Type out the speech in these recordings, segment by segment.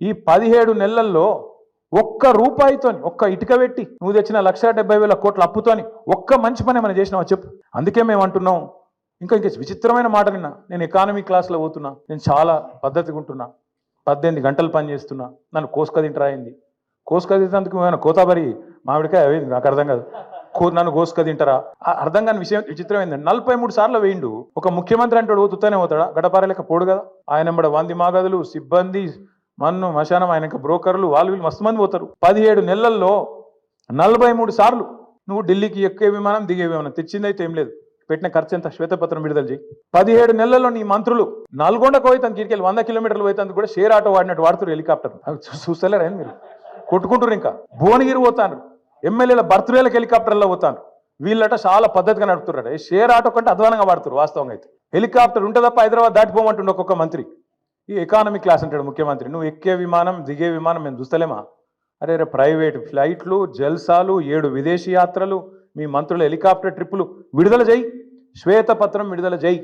ఈ 17 నెలల్లో ఒక్క రూపాయితోని ఒక్క ఇటుక పెట్టి నువ్వు తెచ్చిన 1,70,000 కోట్ల అప్పుతోని ఒక్క మంచి పని ఏమైనా చేసినావా చెప్పు. అందుకే మేము అంటున్నాం. ఇంకా విచిత్రమైన మాట నిన్న నేను ఎకానమీ క్లాస్లో పోతున్నా, నేను చాలా పద్ధతిగా ఉంటున్నా, 18 గంటలు పని చేస్తున్నా, నన్ను కోసుక తింటరాయింది. కోసుక తింటేందుకు ఏమైనా కోతాబరి మామిడికాయ అవేది నాకు అర్థం కాదు. నన్ను కోసుక తింటారా అర్థం కాని విషయం. విచిత్రం ఏంటంటే 43 సార్లు వేయిండు. ఒక ముఖ్యమంత్రి అంటాడు తుత్తనే పోతాడా? గడపార లెక్క పోడు కదా. ఆయన ఎంబడ వంది మాగదులు, సిబ్బంది, మన్ను మశానం, ఆయన ఇంకా బ్రోకర్లు, వాళ్ళు వీళ్ళు మస్తు మంది పోతారు. 17 నెలల్లో 43 సార్లు నువ్వు ఢిల్లీకి ఎక్కే విమానం దిగే విమానం తెచ్చిందైతే ఏం లేదు. పెట్టిన ఖర్చు ఎంత? శ్వేతపత్రం విడుదల చేయి. 17 నెలల్లో నీ మంత్రులు నల్గొండకు పోయి తన కిరికెళ్ళి 100 కిలోమీటర్లు పోయి కూడా షేర్ ఆటో వాడినట్టు వాడుతారు. హెలికాప్టర్ చూస్తలేరా మీరు? కొట్టుకుంటారు. ఇంకా భువనగిరి పోతాను, ఎమ్మెల్యేల బర్త్డేలకు హెలికాప్టర్లో పోతాను. వీళ్ళట చాలా పద్ధతిగా నడుపుతున్నారట. షేర్ ఆటో కంటే అధ్వానంగా వాడుతారు. వాస్తవంగా అయితే హెలికాప్టర్ ఉంటే తప్ప హైదరాబాద్ దాటిపోమంటుండే ఒక్కొక్క మంత్రి. ఈ ఎకానమీ క్లాస్ అంటాడు ముఖ్యమంత్రి. నువ్వు ఎక్కే విమానం దిగే విమానం మేము చూస్తలేమా? అరే రే ప్రైవేట్ ఫ్లైట్లు, జల్సాలు, 7 విదేశీ యాత్రలు, మీ మంత్రుల హెలికాప్టర్ ట్రిప్పులు విడుదల చేయి, శ్వేతపత్రం విడుదల చేయి.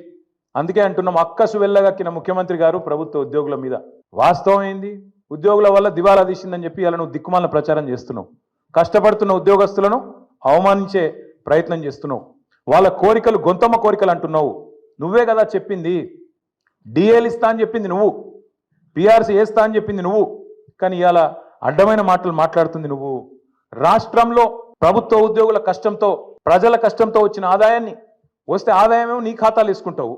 అందుకే అంటున్నాం, అక్కసు వెళ్ళగక్కిన ముఖ్యమంత్రి గారు ప్రభుత్వ ఉద్యోగుల మీద. వాస్తవం ఏంది? ఉద్యోగుల వల్ల దివాలా తీసిందని చెప్పి అలా నువ్వు దిక్కుమాల ప్రచారం చేస్తున్నావు. కష్టపడుతున్న ఉద్యోగస్తులను అవమానించే ప్రయత్నం చేస్తున్నావు. వాళ్ళ కోరికలు గొంతమ్మ కోరికలు అంటున్నావు. నువ్వే కదా చెప్పింది. డిఏలు ఇస్తా అని చెప్పింది నువ్వు, పిఆర్సీ వేస్తా అని చెప్పింది నువ్వు. కానీ ఇవాళ అడ్డమైన మాటలు మాట్లాడుతుంది నువ్వు. రాష్ట్రంలో ప్రభుత్వ ఉద్యోగుల కష్టంతో, ప్రజల కష్టంతో వచ్చిన ఆదాయాన్ని వస్తే ఆదాయమేమో నీ ఖాతాలు వేసుకుంటావు,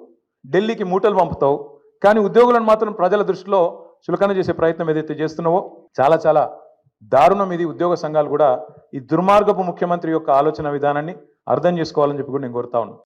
ఢిల్లీకి మూటలు పంపుతావు. కానీ ఉద్యోగులను మాత్రం ప్రజల దృష్టిలో చులకన చేసే ప్రయత్నం ఏదైతే చేస్తున్నావో చాలా చాలా దారుణం ఇది. ఉద్యోగ సంఘాలు కూడా ఈ దుర్మార్గపు ముఖ్యమంత్రి యొక్క ఆలోచన విధానాన్ని అర్థం చేసుకోవాలని చెప్పి కూడా నేను కోరుతా ఉన్నాను.